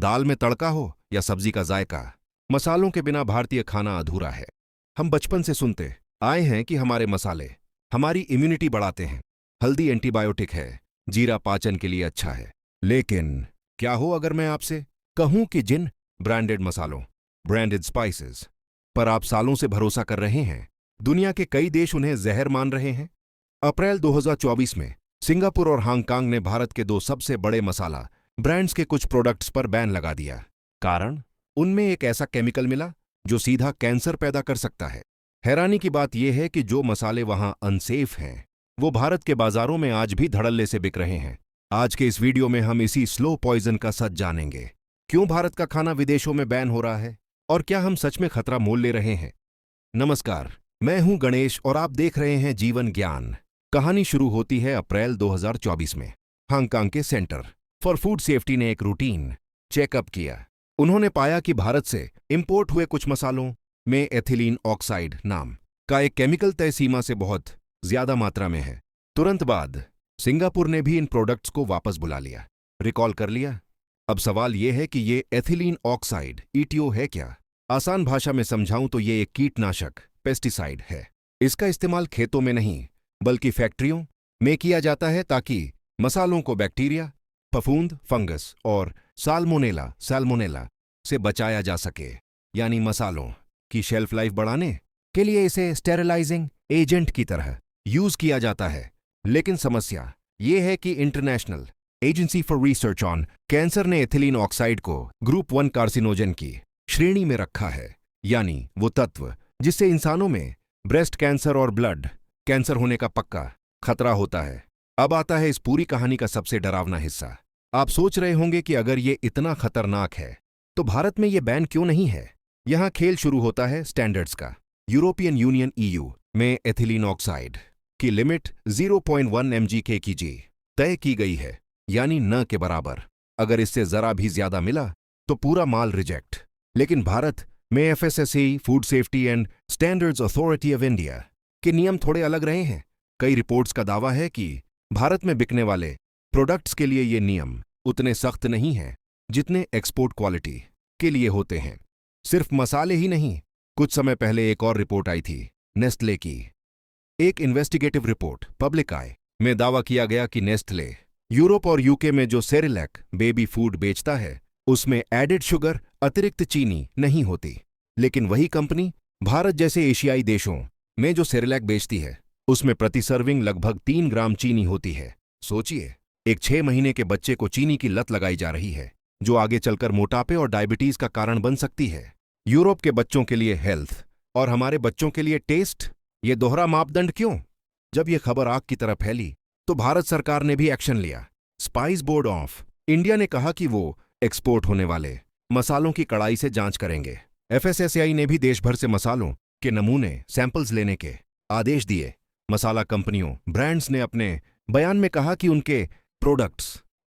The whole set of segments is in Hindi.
दाल में तड़का हो या सब्जी का जायका, मसालों के बिना भारतीय खाना अधूरा है। हम बचपन से सुनते आए हैं कि हमारे मसाले हमारी इम्यूनिटी बढ़ाते हैं, हल्दी एंटीबायोटिक है, जीरा पाचन के लिए अच्छा है। लेकिन क्या हो अगर मैं आपसे कहूं कि जिन ब्रांडेड मसालों, ब्रांडेड स्पाइसेस पर आप सालों से भरोसा कर रहे हैं, दुनिया के कई देश उन्हें जहर मान रहे हैं। अप्रैल 2024 में सिंगापुर और हांगकांग ने भारत के दो सबसे बड़े मसाला ब्रांड्स के कुछ प्रोडक्ट्स पर बैन लगा दिया। कारण, उनमें एक ऐसा केमिकल मिला जो सीधा कैंसर पैदा कर सकता है। हैरानी की बात यह है कि जो मसाले वहां अनसेफ हैं, वो भारत के बाजारों में आज भी धड़ल्ले से बिक रहे हैं। आज के इस वीडियो में हम इसी स्लो पॉइजन का सच जानेंगे। क्यों भारत का खाना विदेशों में बैन हो रहा है और क्या हम सच में खतरा मोल ले रहे हैं। नमस्कार, मैं हूं गणेश और आप देख रहे हैं जीवन ज्ञान। कहानी शुरू होती है अप्रैल 2024 में। हांगकांग के सेंटर फॉर फूड सेफ्टी ने एक रूटीन चेकअप किया। उन्होंने पाया कि भारत से इंपोर्ट हुए कुछ मसालों में एथिलीन ऑक्साइड नाम का एक केमिकल तय सीमा से बहुत ज्यादा मात्रा में है। तुरंत बाद सिंगापुर ने भी इन प्रोडक्ट्स को वापस बुला लिया, रिकॉल कर लिया। अब सवाल यह है कि ये एथिलीन ऑक्साइड ईटीओ है क्या? आसान भाषा में समझाऊं तो ये एक कीटनाशक पेस्टिसाइड है। इसका इस्तेमाल खेतों में नहीं बल्कि फैक्ट्रियों में किया जाता है ताकि मसालों को बैक्टीरिया, फफूंद, फंगस और सैल्मोनेला से बचाया जा सके। यानी मसालों की शेल्फ लाइफ बढ़ाने के लिए इसे स्टेरिलाइजिंग एजेंट की तरह यूज किया जाता है। लेकिन समस्या ये है कि international agency for research on cancer ने एथिलीन ऑक्साइड को ग्रुप 1 कार्सिनोजन की श्रेणी में रखा है, यानी वो तत्व जिससे इंसानों में ब्रेस्ट कैंसर और ब्लड कैंसर होने का पक्का खतरा होता है। अब आता है इस पूरी कहानी का सबसे डरावना हिस्सा। आप सोच रहे होंगे कि अगर ये इतना खतरनाक है तो भारत में ये बैन क्यों नहीं है। यहां खेल शुरू होता है स्टैंडर्ड्स का। यूरोपियन यूनियन ईयू में एथिलीन ऑक्साइड की लिमिट 0.1 mg की तय की गई है, यानी न के बराबर। अगर इससे जरा भी ज्यादा मिला तो पूरा माल रिजेक्ट। लेकिन भारत में FSSAI food safety and standards authority of India के नियम थोड़े अलग रहे हैं। कई रिपोर्ट्स का दावा है कि भारत में बिकने वाले प्रोडक्ट्स के लिए ये नियम उतने सख्त नहीं हैं जितने एक्सपोर्ट क्वालिटी के लिए होते हैं। सिर्फ मसाले ही नहीं, कुछ समय पहले एक और रिपोर्ट आई थी नेस्ले की। एक इन्वेस्टिगेटिव रिपोर्ट पब्लिक आई में दावा किया गया कि नेस्ले यूरोप और यूके में जो सेरेलैक बेबी फूड बेचता है उसमें एडेड शुगर, अतिरिक्त चीनी नहीं होती। लेकिन वही कंपनी भारत जैसे एशियाई देशों में जो सेरेलैक बेचती है उसमें प्रति सर्विंग लगभग 3 ग्राम चीनी होती है। सोचिए, एक 6 महीने के बच्चे को चीनी की लत लगाई जा रही है जो आगे चलकर मोटापे और डायबिटीज का कारण बन सकती है। यूरोप के बच्चों के लिए हेल्थ और हमारे बच्चों के लिए टेस्ट, ये दोहरा मापदंड क्यों? जब ये खबर आग की तरह फैली तो भारत सरकार ने भी एक्शन लिया। स्पाइस बोर्ड ऑफ इंडिया ने कहा कि वो एक्सपोर्ट होने वाले मसालों की कड़ाई से जांच करेंगे। एफएसएसएआई ने भी देश भर से मसालों के नमूने सैंपल्स लेने के आदेश दिए। मसाला कंपनियों, ब्रांड्स ने अपने बयान में कहा कि उनके प्रोडक्ट्स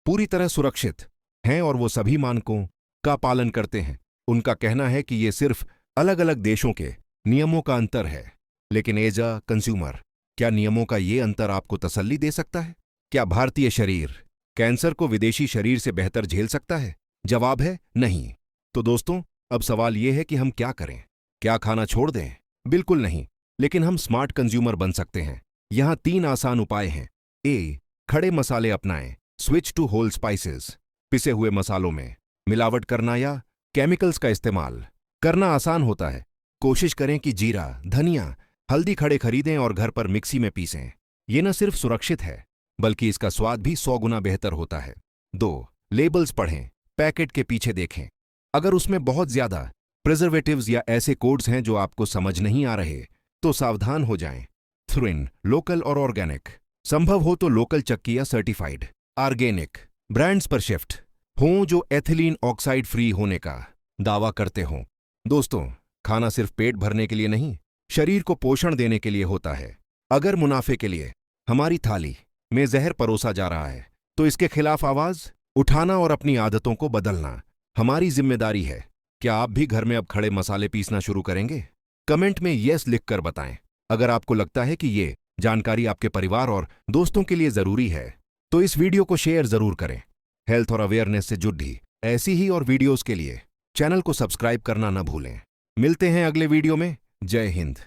पूरी तरह सुरक्षित हैं और वो सभी मानकों का पालन करते हैं। उनका कहना है कि ये सिर्फ अलग अलग देशों के नियमों का अंतर है। लेकिन एज अ कंज्यूमर, क्या नियमों का ये अंतर आपको तसल्ली दे सकता है? क्या भारतीय शरीर कैंसर को विदेशी शरीर से बेहतर झेल सकता है? जवाब है नहीं। तो दोस्तों, अब सवाल ये है कि हम क्या करें? क्या खाना छोड़ दें? बिल्कुल नहीं, लेकिन हम स्मार्ट कंज्यूमर बन सकते हैं। यहां 3 आसान उपाय हैं। ए, खड़े मसाले अपनाएं, स्विच टू होल स्पाइसेस। पिसे हुए मसालों में मिलावट करना या केमिकल्स का इस्तेमाल करना आसान होता है। कोशिश करें कि जीरा, धनिया, हल्दी खड़े खरीदें और घर पर मिक्सी में पीसें। ये न सिर्फ सुरक्षित है बल्कि इसका स्वाद भी 100 गुना बेहतर होता है। 2, लेबल्स पढ़ें, पैकेट के पीछे देखें। अगर उसमें बहुत ज्यादा प्रिजर्वेटिव्स या ऐसे कोड्स हैं जो आपको समझ नहीं आ रहे तो सावधान हो जाएं। 3, लोकल और ऑर्गेनिक। संभव हो तो लोकल चक्की या सर्टिफाइड ऑर्गेनिक ब्रांड्स पर शिफ्ट हों जो एथिलीन ऑक्साइड फ्री होने का दावा करते हों। दोस्तों, खाना सिर्फ पेट भरने के लिए नहीं, शरीर को पोषण देने के लिए होता है। अगर मुनाफे के लिए हमारी थाली में जहर परोसा जा रहा है तो इसके खिलाफ आवाज उठाना और अपनी आदतों को बदलना हमारी जिम्मेदारी है। क्या आप भी घर में अब खड़े मसाले पीसना शुरू करेंगे? कमेंट में यस लिखकर बताएं। अगर आपको लगता है कि ये जानकारी आपके परिवार और दोस्तों के लिए जरूरी है तो इस वीडियो को शेयर जरूर करें। हेल्थ और अवेयरनेस से जुड़ी ऐसी ही और वीडियोस के लिए चैनल को सब्सक्राइब करना न भूलें। मिलते हैं अगले वीडियो में। जय हिंद।